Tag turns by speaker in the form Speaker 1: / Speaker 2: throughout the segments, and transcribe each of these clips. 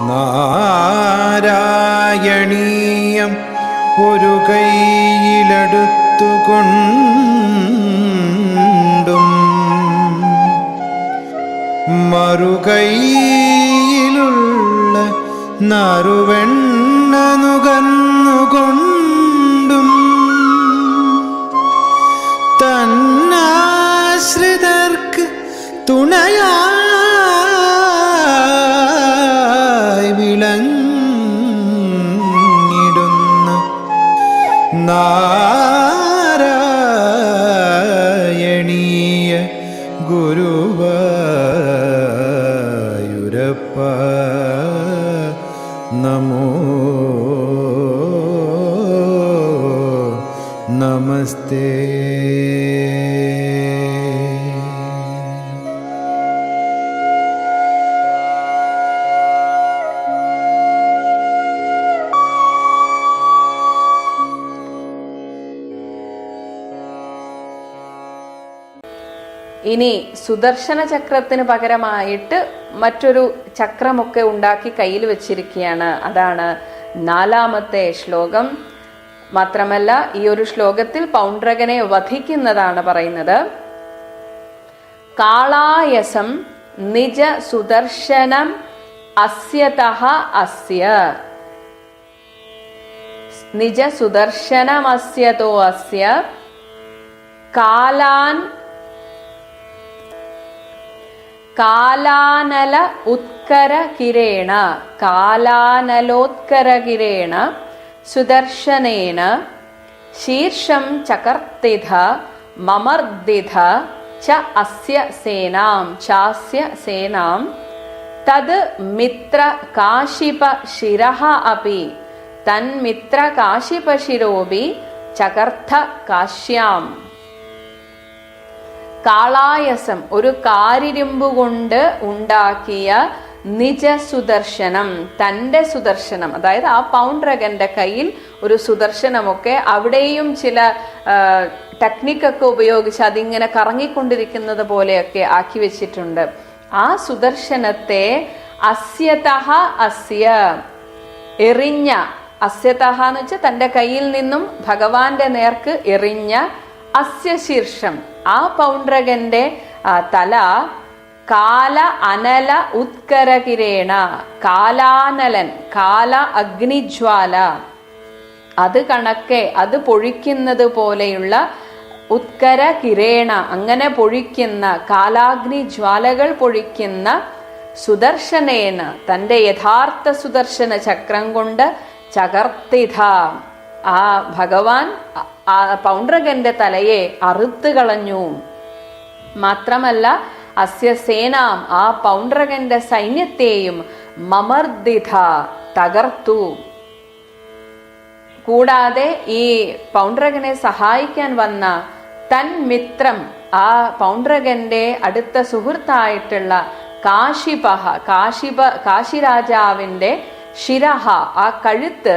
Speaker 1: നാരായണീയം ഒരു കൈയിലെടുത്തുകൊണ്ടും മറുകൈയിലുള്ള നറുവെണ്ണ നുകർന്നുകൊണ്ടും തന്നാശ്രിതർക്ക് തുണയായി വിളങ്ങിടുന്ന നാരായണീയ ഗുരുവായൂരപ്പ നമോ നമസ്തേ.
Speaker 2: ഇനി സുദർശന ചക്രത്തിന് പകരമായിട്ട് മറ്റൊരു ചക്രമൊക്കെ ഉണ്ടാക്കി കയ്യിൽ വെച്ചിരിക്കുകയാണ്. അതാണ് 4-ാമത്തെ ശ്ലോകം. മാത്രമല്ല ഈ ഒരു ശ്ലോകത്തിൽ പൗണ്ഡ്രകനെ വധിക്കുന്നതാണ് പറയുന്നത്. കാളായസം നിജ സുദർശനം അസ്യതഃ അസ്യ നിജ സുദർശനമസ്യതോ അസ്യ കാലാനല ഉത്കരകിരേണ കാലാനലോത്കരകിരേണ സുദർശനേന ശീർഷം ചകർത്തിധ മമർദിധ ച അസ്യ സേനാം ചാസ്യ സേനാം തത് മിത്ര കാശിപ ശിരഃ അപി തന്മിത്ര കാശിപ ശിരോപി ചകർത്ത കാശ്യാം. കാളായസം ഒരു കാരിരുമ്പ് കൊണ്ട് ഉണ്ടാക്കിയ നിജ സുദർശനം, തൻ്റെ സുദർശനം, അതായത് ആ പൗണ്ഡ്രകന്റെ കയ്യിൽ ഒരു സുദർശനമൊക്കെ അവിടെയും ചില ടെക്നിക്കൊക്കെ ഉപയോഗിച്ച് അതിങ്ങനെ കറങ്ങിക്കൊണ്ടിരിക്കുന്നത് പോലെയൊക്കെ ആക്കി വെച്ചിട്ടുണ്ട്. ആ സുദർശനത്തെ അസ്യതഃ അസ്യ എറിഞ്ഞ, അസ്യതഃ എന്ന് വെച്ചാൽ തൻ്റെ കയ്യിൽ നിന്നും ഭഗവാന്റെ നേർക്ക് എറിഞ്ഞ, അസ്യ ശീർഷം ആ പൗണ്ഡ്രകന്റെ തല കാല അനല ഉത്കരകിരേണ, കാലാനലൻ, കാല അഗ്നിജ്വാല, അത് കണക്കെ അത് പൊഴിക്കുന്നത് പോലെയുള്ള ഉത്കര കിരേണ, അങ്ങനെ പൊഴിക്കുന്ന കാലാഗ്നി ജ്വാലകൾ പൊഴിക്കുന്ന സുദർശനേന തൻ്റെ യഥാർത്ഥ സുദർശന ചക്രം കൊണ്ട് ചകർത്തിധ ആ ഭഗവാൻ ആ പൗണ്ഡ്രകന്റെ തലയെ അറുത്ത് കളഞ്ഞു. മാത്രമല്ല അസ്യ സേനാം ആ പൗണ്ഡ്രകന്റെ സൈന്യത്തെയും മമർദിധ തകർത്തു. കൂടാതെ ഈ പൗണ്ഡ്രകനെ സഹായിക്കാൻ വന്ന തൻ മിത്രം ആ പൗണ്ഡ്രകന്റെ അടുത്ത സുഹൃത്തായിട്ടുള്ള കാശിരാജാവിന്റെ ശിരഹ ആ കഴുത്ത്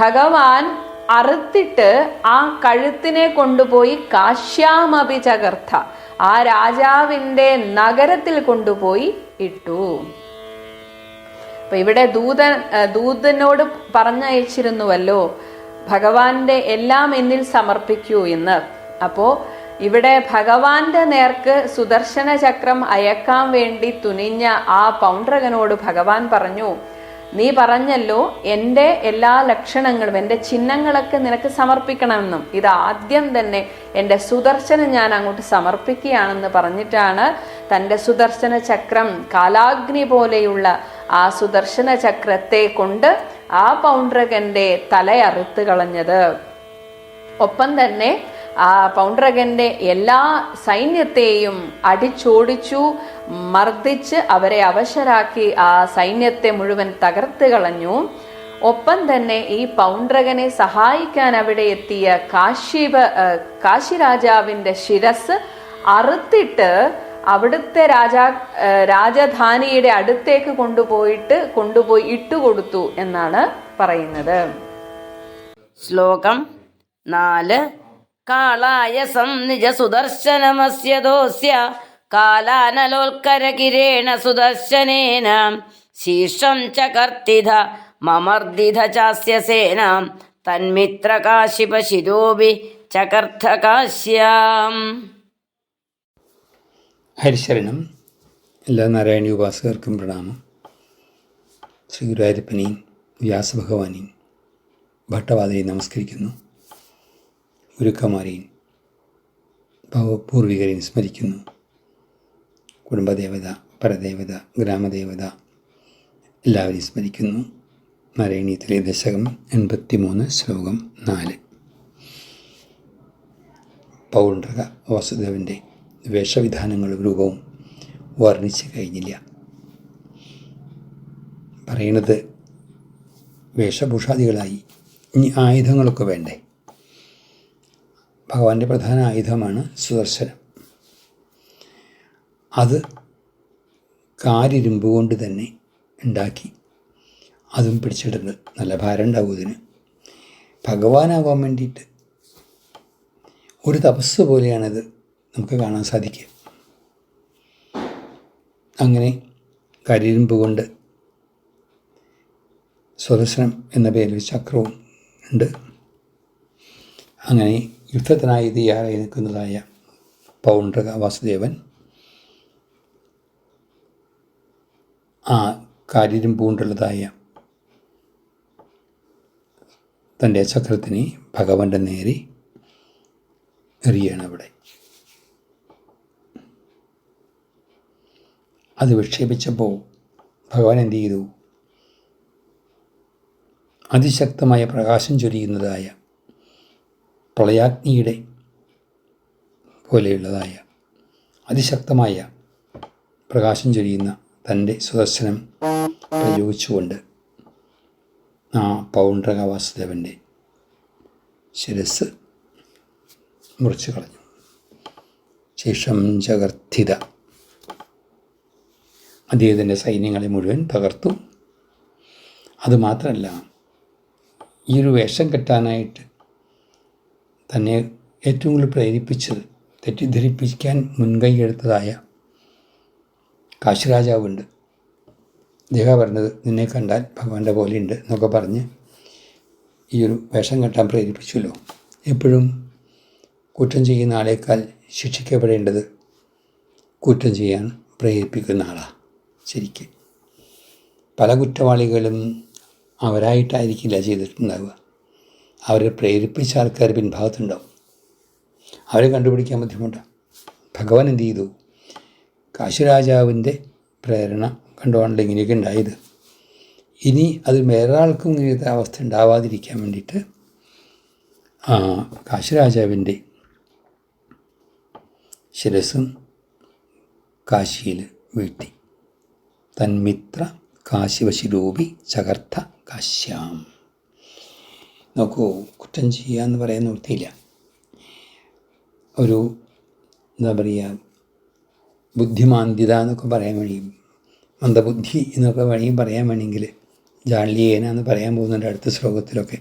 Speaker 2: ഭഗവാൻ അറുത്തിട്ട് ആ കഴുത്തിനെ കൊണ്ടുപോയി കാശ്യാമപി ചകർത്ത ആ രാജാവിന്റെ നഗരത്തിൽ കൊണ്ടുപോയി ഇട്ടു. അപ്പൊ ഇവിടെ ദൂതനോട് പറഞ്ഞയച്ചിരുന്നുവല്ലോ ഭഗവാന്റെ എല്ലാം എന്നിൽ സമർപ്പിക്കൂ എന്ന്. അപ്പോ ഇവിടെ ഭഗവാന്റെ നേർക്ക് സുദർശന ചക്രം അയക്കാൻ വേണ്ടി തുനിഞ്ഞ ആ പൗണ്ഡ്രകനോട് ഭഗവാൻ പറഞ്ഞു, നീ പറഞ്ഞല്ലോ എൻ്റെ എല്ലാ ലക്ഷണങ്ങളും എൻ്റെ ചിഹ്നങ്ങളൊക്കെ നിനക്ക് സമർപ്പിക്കണമെന്നും, ഇത് ആദ്യം തന്നെ എൻ്റെ സുദർശനം ഞാൻ അങ്ങോട്ട് സമർപ്പിക്കുകയാണെന്ന് പറഞ്ഞിട്ടാണ് തൻ്റെ സുദർശന ചക്രം കാലാഗ്നി പോലെയുള്ള ആ സുദർശന ചക്രത്തെ കൊണ്ട് ആ പൗണ്ഡ്രകന്റെ തലയറുത്ത് കളഞ്ഞത്. ഒപ്പം തന്നെ ആ പൗണ്ഡ്രകന്റെ എല്ലാ സൈന്യത്തെയും അടിച്ചോടിച്ചു, മർദ്ദിച്ച് അവരെ അവശരാക്കി ആ സൈന്യത്തെ മുഴുവൻ തകർത്ത് കളഞ്ഞു. ഒപ്പം തന്നെ ഈ പൗണ്ഡ്രകനെ സഹായിക്കാൻ അവിടെ എത്തിയ കാശിരാജാവിന്റെ ശിരസ് അറുത്തിട്ട് അവിടുത്തെ രാജധാനിയുടെ അടുത്തേക്ക് കൊണ്ടുപോയി ഇട്ടുകൊടുത്തു എന്നാണ് പറയുന്നത്.
Speaker 3: ശ്ലോകം 4. കാളായസം നിജ സുദർശനമസ്യദോസ്യ കാലാനലോൽക്കരകിരേണ സുദർശനേന ശീർഷം ചകർത്തിധ മമർദിധ ചാസ്യ സേനാം തന്മിത്ര കാശിപ ശിരോപി ചകർത്ത കാശ്യാം.
Speaker 4: ഹരിശരണം. എല്ലാ നാരായണീയ ഉപാസകർക്കും പ്രണാമം. ശ്രീ ഗുരുവായൂരപ്പനെയും വ്യാസഭഗവാനെയും ഭട്ടവാദരെയും നമസ്കരിക്കുന്നു. ഗുരുക്കന്മാരെയും പൂർവികരെയും സ്മരിക്കുന്നു. കുടുംബദേവത, പരദേവത, ഗ്രാമദേവത എല്ലാവരെയും സ്മരിക്കുന്നു. നാരായണീയത്തിലെ ദശകം 83 ശ്ലോകം 4. പൗണ്ഡ്രക വാസുദേവൻ്റെ വേഷവിധാനങ്ങളും രൂപവും വർണ്ണിച്ച് കഴിഞ്ഞില്ല. പറയുന്നത് വേഷഭൂഷാദികളായി ഇനി ആയുധങ്ങളൊക്കെ വേണ്ടേ? ഭഗവാന്റെ പ്രധാന ആയുധമാണ് സുദർശനം. അത് കാരിരുമ്പ് കൊണ്ട് തന്നെ ഉണ്ടാക്കി അതും പിടിച്ചിടുന്നത് നല്ല ഭാരം ഉണ്ടാവും. ഇതിന് ഭഗവാനാവാൻ വേണ്ടിയിട്ട് ഒരു തപസ് പോലെയാണിത് നമുക്ക് കാണാൻ സാധിക്കുക. അങ്ങനെ കരിയിരുമ്പ് കൊണ്ട് സുദർശനം എന്ന പേരിൽ ചക്രവും ഉണ്ട്. അങ്ങനെ യുദ്ധത്തിനായി തയ്യാറായി നിൽക്കുന്നതായ പൗണ്ഡ്രക വാസുദേവൻ ആ കരിയിരുമ്പ് കൊണ്ടുള്ളതായ തൻ്റെ ചക്രത്തിനെ ഭഗവാന്റെ നേരെ എറിയാണ്. അവിടെ അത് വിക്ഷേപിച്ചപ്പോൾ ഭഗവാൻ എന്ത് ചെയ്തു? അതിശക്തമായ പ്രകാശം ചൊരിയുന്നതായ പ്രളയാഗ്നിയുടെ പോലെയുള്ളതായ അതിശക്തമായ പ്രകാശം ചൊരിയുന്ന തൻ്റെ സുദർശനം പ്രയോഗിച്ചുകൊണ്ട് ആ പൗണ്ഡ്രക വാസുദേവൻ്റെ ശിരസ് മുറിച്ചു കളഞ്ഞു. ശേഷം ചകർത്തിത അദ്ദേഹത്തിൻ്റെ സൈന്യങ്ങളെ മുഴുവൻ തകർത്തു. അതുമാത്രമല്ല, ഈ ഒരു വേഷം കെട്ടാനായിട്ട് തന്നെ ഏറ്റവും കൂടുതൽ പ്രേരിപ്പിച്ചത്, തെറ്റിദ്ധരിപ്പിക്കാൻ മുൻകൈ എടുത്തതായ കാശിരാജാവുണ്ട്. അദ്ദേഹം പറഞ്ഞത്, നിന്നെ കണ്ടാൽ ഭഗവാന്റെ പോലെയുണ്ട് എന്നൊക്കെ പറഞ്ഞ് ഈ ഒരു വേഷം കെട്ടാൻ പ്രേരിപ്പിച്ചല്ലോ. എപ്പോഴും കുറ്റം ചെയ്യുന്ന ആളേക്കാൾ ശിക്ഷിക്കപ്പെടേണ്ടത് കുറ്റം ചെയ്യാൻ പ്രേരിപ്പിക്കുന്ന ആളാണ്. ശരിക്ക് പല കുറ്റവാളികളും അവരായിട്ടായിരിക്കില്ല ചെയ്തിട്ടുണ്ടാവുക. അവരെ പ്രേരിപ്പിച്ച ആൾക്കാർ പിൻഭാഗത്തുണ്ടാവും. അവരെ കണ്ടുപിടിക്കാൻ ബുദ്ധിമുട്ടാണ്. ഭഗവാൻ എന്ത് ചെയ്തു? കാശിരാജാവിൻ്റെ പ്രേരണ കണ്ടുകൊണ്ടല്ല ഇങ്ങനെയൊക്കെ ഉണ്ടായത്. ഇനി അത് വേറൊരാൾക്കും ഇങ്ങനത്തെ അവസ്ഥ ഉണ്ടാവാതിരിക്കാൻ വേണ്ടിയിട്ട് കാശിരാജാവിൻ്റെ ശിരസും കാശിയിൽ വീഴ്ത്തി. തന്മിത്ര കാശിവശിരൂപി ചകർത്ത കാശ്യാം. നോക്കൂ, കുറ്റം ചെയ്യുക എന്ന് പറയാൻ നിർത്തിയില്ല. ഒരു എന്താ പറയുക, ബുദ്ധിമാന്ദ്യത എന്നൊക്കെ പറയാൻ വേണ്ടി, മന്ദബുദ്ധി എന്നൊക്കെ വേണമെങ്കിൽ പറയാൻ വേണമെങ്കിൽ ജാള്യേന എന്ന് പറയാൻ പോകുന്നുണ്ട് അടുത്ത ശ്ലോകത്തിലൊക്കെ.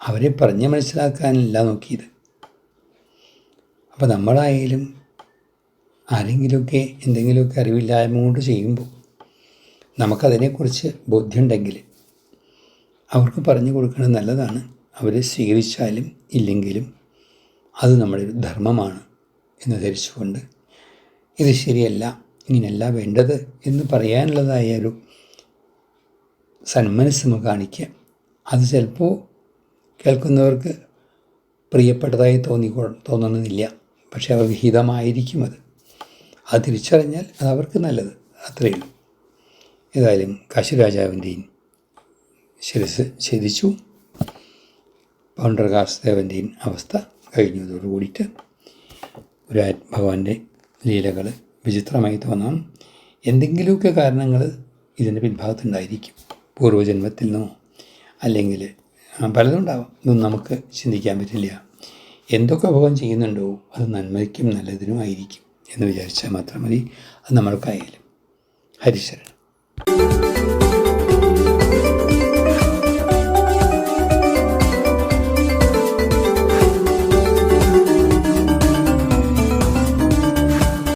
Speaker 4: അവരെ പറഞ്ഞ് മനസ്സിലാക്കാനല്ല നോക്കിയത്. അപ്പോൾ നമ്മളായാലും ആരെങ്കിലുമൊക്കെ എന്തെങ്കിലുമൊക്കെ അറിവില്ലായ്മ കൊണ്ട് ചെയ്യുമ്പോൾ നമുക്കതിനെക്കുറിച്ച് ബോധ്യമുണ്ടെങ്കിൽ അവർക്ക് പറഞ്ഞു കൊടുക്കുന്നത് നല്ലതാണ്. അവരെ സ്വീകരിച്ചാലും ഇല്ലെങ്കിലും അത് നമ്മുടെ ഒരു ധർമ്മമാണ് എന്ന് ധരിച്ചുകൊണ്ട് ഇത് ശരിയല്ല, ഇങ്ങനെയല്ല വേണ്ടത് എന്ന് പറയാനുള്ളതായ ഒരു സന്മനസ് നമുക്ക് കാണിക്കുക. അത് ചിലപ്പോൾ കേൾക്കുന്നവർക്ക് പ്രിയപ്പെട്ടതായി തോന്നുന്നില്ല. പക്ഷെ അവർക്ക് ഹിതമായിരിക്കും അത്. അത് തിരിച്ചറിഞ്ഞാൽ അത് അവർക്ക് നല്ലത്. അത്രയേ ഉള്ളൂ. ഏതായാലും കാശിരാജാവിൻ്റെയും ശിരസ് ഛേദിച്ചു. പൗണ്ഡ്രകാശദേവൻ്റെയും അവസ്ഥ കഴിഞ്ഞതോടു കൂടിയിട്ട് ഭഗവാന്റെ ലീലകൾ വിചിത്രമായി തോന്നാം. എന്തെങ്കിലുമൊക്കെ കാരണങ്ങൾ ഇതിൻ്റെ പിൻഭാഗത്തുണ്ടായിരിക്കും. പൂർവ്വജന്മത്തിൽ നിന്നോ അല്ലെങ്കിൽ പലതും ഉണ്ടാവാം. ഇതൊന്നും നമുക്ക് ചിന്തിക്കാൻ പറ്റില്ല. എന്തൊക്കെ ഭഗവാൻ ചെയ്യുന്നുണ്ടോ അത് നന്മയ്ക്കും നല്ലതിനും ആയിരിക്കും എന്ന് വിചാരിച്ചാൽ മാത്രം മതി. അത് നമ്മൾക്കായാലും. ഹരിശരണം.